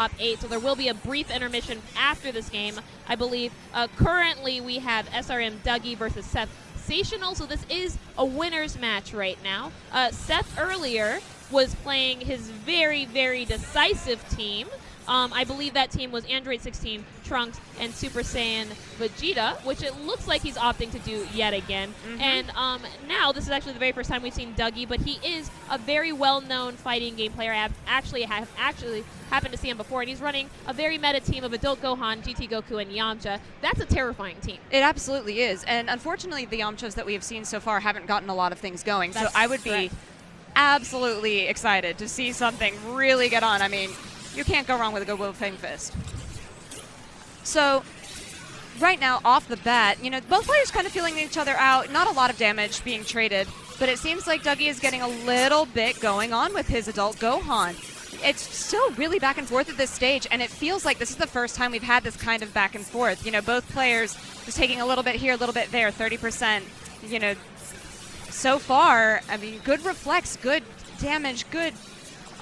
top 8, so there will be a brief intermission after this game, I believe. Currently, we have SRM Dougie versus SethSational, so this is a winner's match right now. Seth earlier was playing his very, very decisive team. I believe that team was Android 16, Trunks, and Super Saiyan Vegeta, which it looks like he's opting to do yet again. And now, this is actually the very first time we've seen Dougie, but he is a very well-known fighting game player. I have actually happened to see him before, and he's running a very meta team of Adult Gohan, GT Goku, and Yamcha. That's a terrifying team. It absolutely is, and unfortunately, the Yamchas that we have seen so far haven't gotten a lot of things going, so I would be absolutely excited to see something really get on. I mean, you can't go wrong with a good Wolfang Fist. So, right now, off the bat, both players kind of feeling each other out. Not a lot of damage being traded, but it seems like Dougie is getting a little bit going on with his Adult Gohan. It's still really back and forth at this stage, and it feels like this is the first time we've had this kind of back and forth. Both players just taking a little bit here, a little bit there, 30%. So far, I mean, good reflex, good damage, good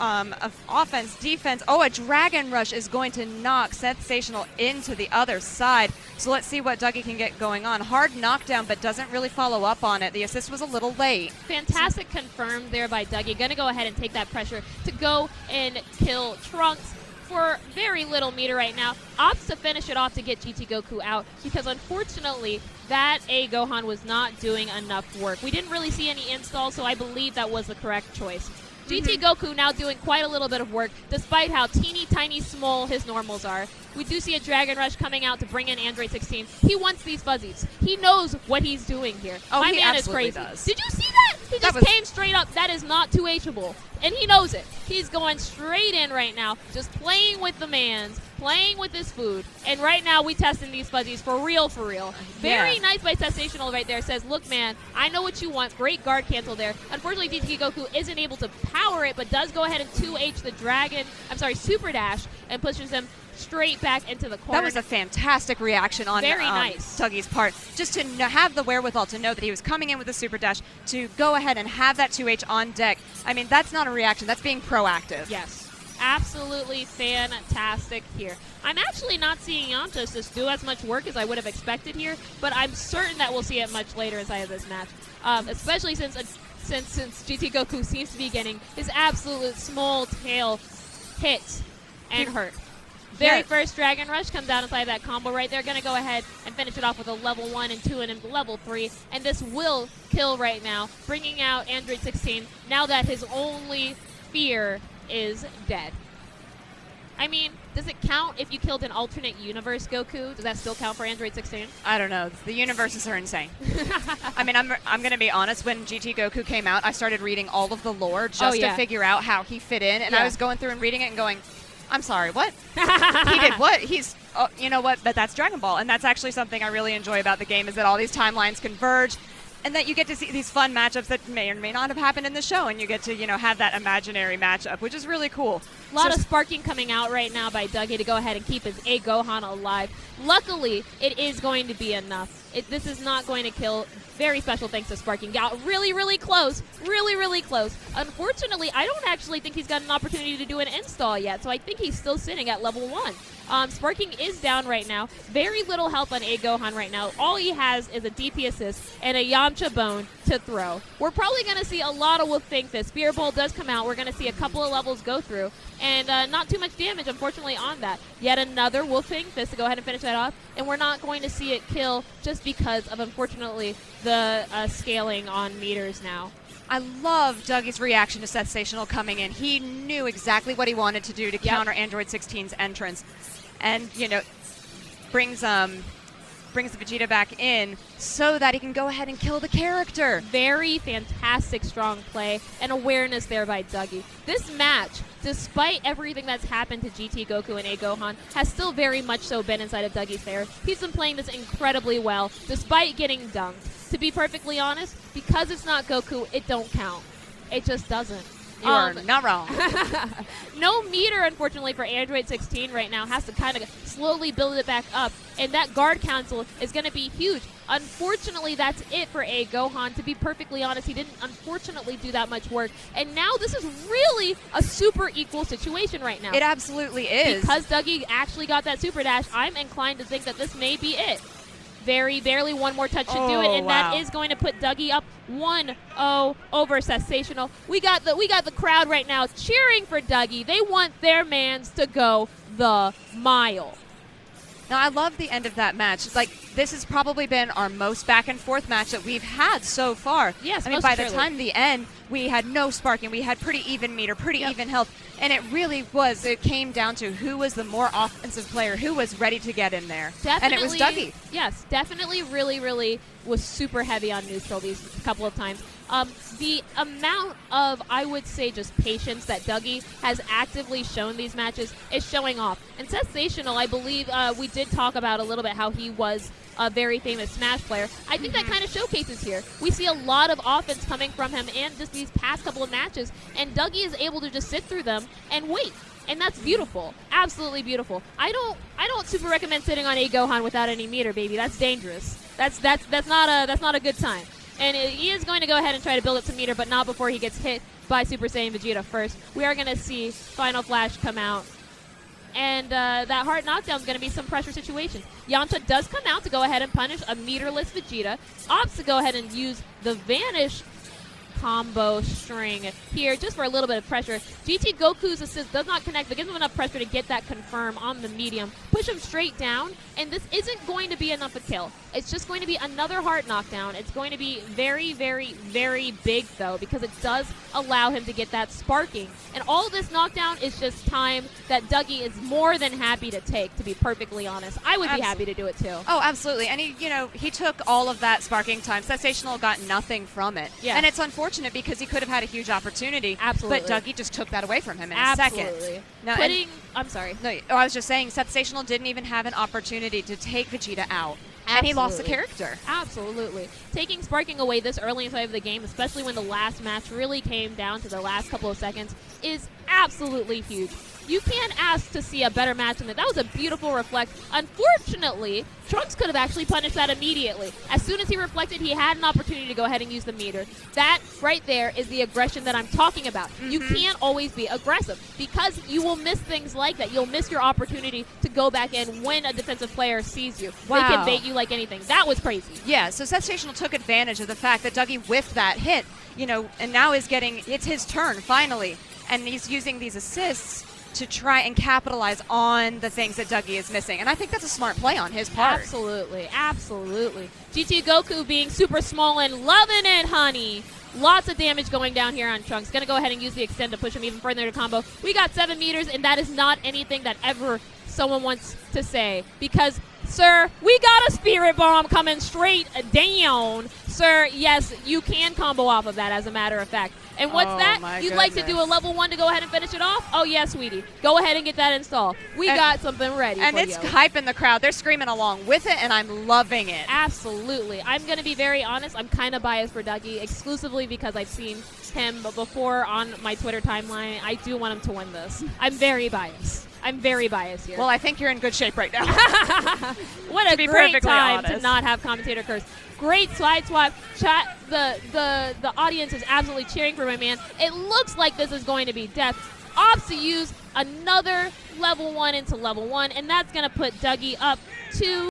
of offense, defense. Oh, a Dragon Rush is going to knock SethSational into the other side. So let's see what Dougie can get going on. Hard knockdown, but doesn't really follow up on it. The assist was a little late. Fantastic confirmed there by Dougie. Going to go ahead and take that pressure to go and kill Trunks for very little meter right now. Opts to finish it off to get GT Goku out because unfortunately that A Gohan was not doing enough work. We didn't really see any installs, so I believe that was the correct choice. GT Goku now doing quite a little bit of work, despite how teeny tiny small his normals are. We do see a Dragon Rush coming out to bring in Android 16. He wants these fuzzies. He knows what he's doing here. Oh, My he man absolutely is crazy. does. Did you see that? He just came straight up. That is not 2Hable. And he knows it. He's going straight in right now, just playing with the mans, playing with his food. And right now, we testing these fuzzies for real, for real. Very nice by SethSational right there. Says, look, man, I know what you want. Great guard cancel there. Unfortunately, GT Goku isn't able to power it, but does go ahead and 2H the Super Dash, and pushes him straight back into the corner. That was a fantastic reaction on Dougie's part. Just to have the wherewithal to know that he was coming in with a Super Dash, to go ahead and have that 2H on deck. I mean, that's not a reaction. That's being proactive. Yes. Absolutely fantastic here. I'm actually not seeing Yamcha just do as much work as I would have expected here, but I'm certain that we'll see it much later inside of this match, especially since GT Goku seems to be getting his absolute small tail hit and hurt. Very first Dragon Rush comes out inside that combo right there. Going to go ahead and finish it off with a level 1 and 2 and a level 3. And this will kill right now, bringing out Android 16 now that his only fear is dead. I mean, does it count if you killed an alternate universe Goku? Does that still count for Android 16? I don't know. The universes are insane. I mean, I'm going to be honest. When GT Goku came out, I started reading all of the lore just to figure out how he fit in. And I was going through and reading it and going, I'm sorry, what? He did what? You know what? But that's Dragon Ball. And that's actually something I really enjoy about the game, is that all these timelines converge, and that you get to see these fun matchups that may or may not have happened in the show, and you get to, have that imaginary matchup, which is really cool. A lot of sparking coming out right now by Dougie to go ahead and keep his A Gohan alive. Luckily, it is going to be enough. This is not going to kill. Very special thanks to Sparking. Got really, really close. Really, really close. Unfortunately, I don't actually think he's got an opportunity to do an install yet, so I think he's still sitting at level 1. Sparking is down right now. Very little health on A Gohan right now. All he has is a DP assist and a Yamcha bone to throw. We're probably going to see a lot of Wolfang Fist. Spear Bowl does come out. We're going to see a couple of levels go through, and not too much damage, unfortunately, on that. Yet another Wolfang Fist to go ahead and finish that off, and we're not going to see it kill just because of, unfortunately, the scaling on meters now. I love Dougie's reaction to SethSational coming in. He knew exactly what he wanted to do to counter Android 16's entrance. And, brings the Vegeta back in so that he can go ahead and kill the character. Very fantastic strong play and awareness there by Dougie. This match, despite everything that's happened to GT Goku and A Gohan, has still very much so been inside of Dougie's favor. He's been playing this incredibly well, despite getting dunked. To be perfectly honest, because it's not Goku, it don't count. It just doesn't. You are not wrong. No meter, unfortunately, for Android 16 right now. Has to kind of slowly build it back up. And that guard council is going to be huge. Unfortunately, that's it for A. Gohan. To be perfectly honest, he didn't unfortunately do that much work. And now this is really a super equal situation right now. It absolutely is. Because Dougie actually got that super dash, I'm inclined to think that this may be it. Very barely one more touch should do it, and wow. that is going to put Dougie up 1-0 over SethSational. We got the crowd right now cheering for Dougie. They want their mans to go the mile. Now, I love the end of that match. Like, this has probably been our most back and forth match that we've had so far. Yes, I mean, by the time the end, we had no sparking. We had pretty even meter, pretty even health. And it really was, it came down to who was the more offensive player, who was ready to get in there. Definitely, and it was Dougie. Yes, definitely really was super heavy on neutral these couple of times. The amount of, I would say, just patience that Dougie has actively shown these matches is showing off. And SethSational, I believe we did talk about a little bit how he was a very famous Smash player. I think that kind of showcases here. We see a lot of offense coming from him and just these past couple of matches, and Dougie is able to just sit through them and wait. And that's beautiful. Absolutely beautiful. I don't super recommend sitting on A Gohan without any meter, baby. That's dangerous. That's not a good time. And he is going to go ahead and try to build up some meter, but not before he gets hit by Super Saiyan Vegeta first. We are going to see Final Flash come out. And that hard knockdown is going to be some pressure situation. Yamcha does come out to go ahead and punish a meterless Vegeta. Opts to go ahead and use the Vanish combo string here just for a little bit of pressure. GT Goku's assist does not connect, but gives him enough pressure to get that confirm on the medium. Push him straight down, and this isn't going to be enough a kill. It's just going to be another heart knockdown. It's going to be very big, though, because it does allow him to get that sparking. And all of this knockdown is just time that Dougie is more than happy to take, to be perfectly honest. I would be happy to do it, too. Oh, absolutely. And he took all of that sparking time. SethSational got nothing from it. Yeah. And it's unfortunate because he could have had a huge opportunity. Absolutely. But Dougie just took that away from him in a second. Now, I'm sorry. No, I was just saying SethSational didn't even have an opportunity to take Vegeta out. And he lost the character. Absolutely. Taking sparking away this early inside of the game, especially when the last match really came down to the last couple of seconds, is absolutely huge. You can't ask to see a better match than that. That was a beautiful reflect. Unfortunately, Trunks could have actually punished that immediately. As soon as he reflected, he had an opportunity to go ahead and use the meter. That right there is the aggression that I'm talking about. You can't always be aggressive because you will miss things like that. You'll miss your opportunity to go back in when a defensive player sees you. Wow. They can bait you like anything. That was crazy. Yeah, so SethSational took advantage of the fact that Dougie whiffed that hit, and now it's his turn finally. And he's using these assists to try and capitalize on the things that Dougie is missing. And I think that's a smart play on his part. Absolutely. GT Goku being super small and loving it, honey. Lots of damage going down here on Trunks. Going to go ahead and use the extend to push him even further to combo. We got 7 meters, and that is not anything that ever someone wants to say. Because, sir, we got a Spirit Bomb coming straight down. Sir, yes, you can combo off of that, as a matter of fact. And what's that? You'd like to do a level 1 to go ahead and finish it off? Oh, yeah, sweetie. Go ahead and get that installed. We got something ready and for it's you. hyping the crowd. They're screaming along with it, and I'm loving it. Absolutely. I'm going to be very honest. I'm kind of biased for Dougie, exclusively because I've seen him before on my Twitter timeline. I do want him to win this. I'm very biased. Here. Well, I think you're in good shape right now. What a great time to not have commentator curse. Great side swap. Chat. The audience is absolutely cheering for my man. It looks like this is going to be death. Opts to use another level 1 into level 1, and that's going to put Dougie up to